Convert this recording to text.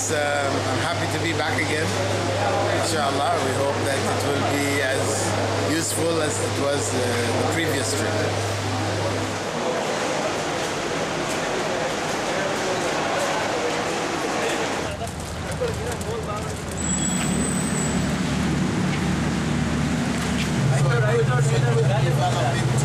I'm happy to be back again. Inshallah, we hope that it will be as useful as it was the previous trip. I